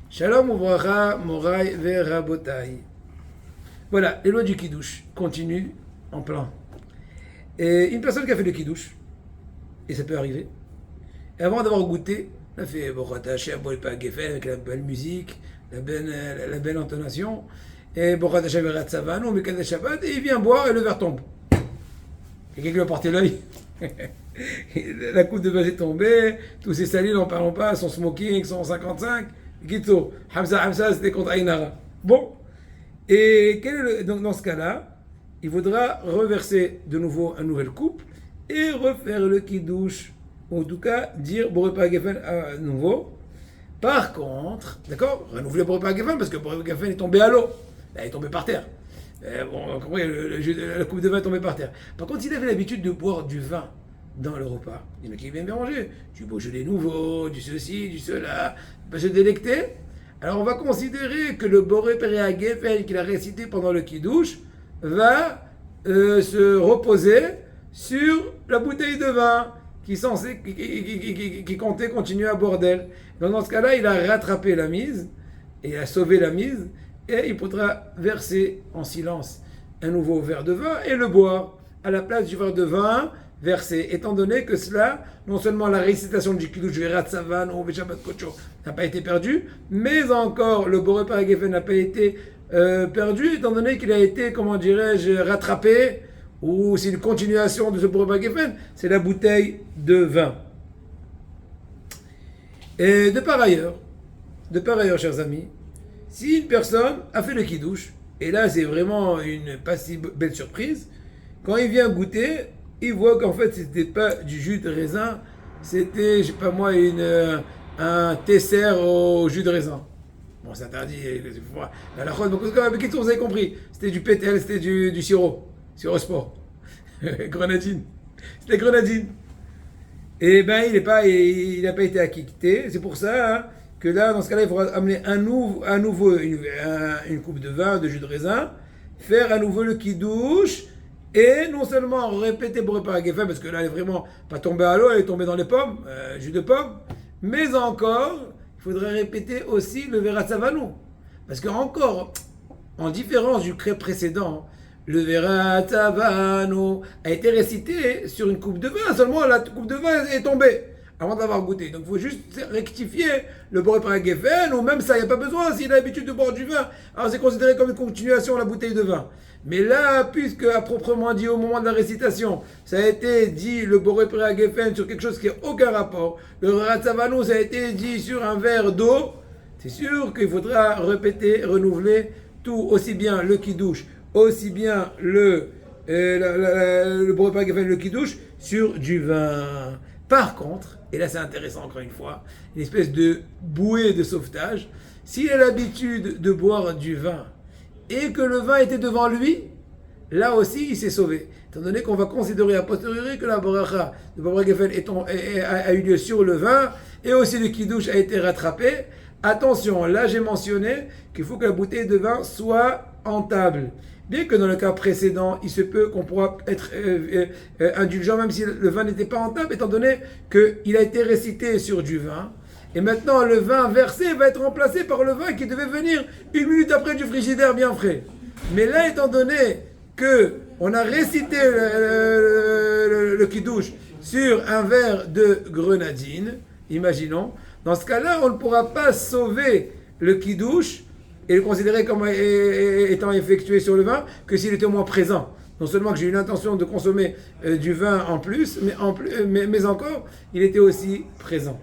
Shalom Uvracha, Morai Verabotai. Voilà, les lois du Kiddush continuent en plein. Et une personne qui a fait le Kiddush, et ça peut arriver, et avant d'avoir goûté, elle a fait Borata Hashem, Bolpa Gefen, avec la belle musique, la belle intonation, et Borata Hashem Veratzavan, ou Mekad Shabbat, et il vient boire et le verre tombe. Quelqu'un qui lui a porté l'œil. La coupe de vin est tombée, tous ses salis, n'en parlons pas, son smoking, son 55. Gito, Hamza, c'était contre Ainara. Bon, et donc dans ce cas-là, il faudra reverser de nouveau une nouvelle coupe et refaire le kiddush, ou en tout cas dire Borepa Geffen à nouveau. Par contre, d'accord, renouveler Borepa Geffen parce que Borepa Geffen est tombé à l'eau, elle est tombée par terre. Bon, la coupe de vin est tombée par terre. Par contre, s'il avait l'habitude de boire du vin dans le repas, il y en a qui viennent bien manger, du Beaujolais nouveau, du ceci, du cela, va se délecter. Alors on va considérer que le Boré Péréa Geffen qu'il a récité pendant le Kiddush va se reposer sur la bouteille de vin qui comptait continuer à boire d'elle. Donc dans ce cas-là, il a rattrapé la mise, et il a sauvé la mise, et il pourra verser en silence un nouveau verre de vin et le boire à la place du verre de vin versé, étant donné que cela, non seulement la récitation du Kiddush Verat Savan ou Shabbat Kocho n'a pas été perdue, mais encore le Boré Péréa Geffen n'a pas été perdu, étant donné qu'il a été, comment dirais-je, rattrapé, ou c'est une continuation de ce Boré Péréa Geffen, c'est la bouteille de vin. Et de par ailleurs, chers amis, si une personne a fait le Kiddush, et là c'est vraiment une pas si belle surprise, quand il vient goûter, il voit qu'en fait c'était pas du jus de raisin, c'était, je sais pas moi, un tesser au jus de raisin. Bon, c'est interdit, la chôte, mais vous avez compris, c'était du pétel, c'était du sirop sport, grenadine, c'était grenadine. Et ben il n'a pas été acquitté, c'est pour ça hein, que là, dans ce cas-là, il faudra amener à nouveau une coupe de vin, de jus de raisin, faire à nouveau le kiddush, et non seulement répéter pour réparer Geffen, parce que là, elle est vraiment pas tombée à l'eau, elle est tombée dans les pommes, jus de pomme, mais encore, il faudrait répéter aussi le Verat Savanu. Parce que encore, en différence du cré précédent, le Verat Savanu a été récité sur une coupe de vin, seulement la coupe de vin est tombée avant d'avoir goûté. Donc il faut juste rectifier le Boré Péréa Geffen, ou même ça, il n'y a pas besoin, s'il a l'habitude de boire du vin, alors c'est considéré comme une continuation la bouteille de vin. Mais là, puisque à proprement dit au moment de la récitation, ça a été dit le Boré Péréa Geffen sur quelque chose qui n'a aucun rapport, le Ratzavanu, ça a été dit sur un verre d'eau, c'est sûr qu'il faudra répéter, renouveler tout, aussi bien le Kiddush, aussi bien le Boré Péréa Geffen, le Kiddush, sur du vin. Par contre, et là c'est intéressant encore une fois, une espèce de bouée de sauvetage, s'il a l'habitude de boire du vin et que le vin était devant lui, là aussi il s'est sauvé. Étant donné qu'on va considérer a posteriori que la bracha de Boré Péréa Geffen a eu lieu sur le vin et aussi le kiddush a été rattrapé, attention, là j'ai mentionné qu'il faut que la bouteille de vin soit en table. Bien que dans le cas précédent, il se peut qu'on pourra être indulgent même si le vin n'était pas en table, étant donné qu'il a été récité sur du vin. Et maintenant, le vin versé va être remplacé par le vin qui devait venir une minute après du frigidaire bien frais. Mais là, étant donné qu'on a récité le kiddush sur un verre de grenadine, imaginons, dans ce cas-là, on ne pourra pas sauver le kiddush et le considérer comme étant effectué sur le vin que s'il était au moins présent. Non seulement que j'ai eu l'intention de consommer du vin en plus, mais encore, il était aussi présent.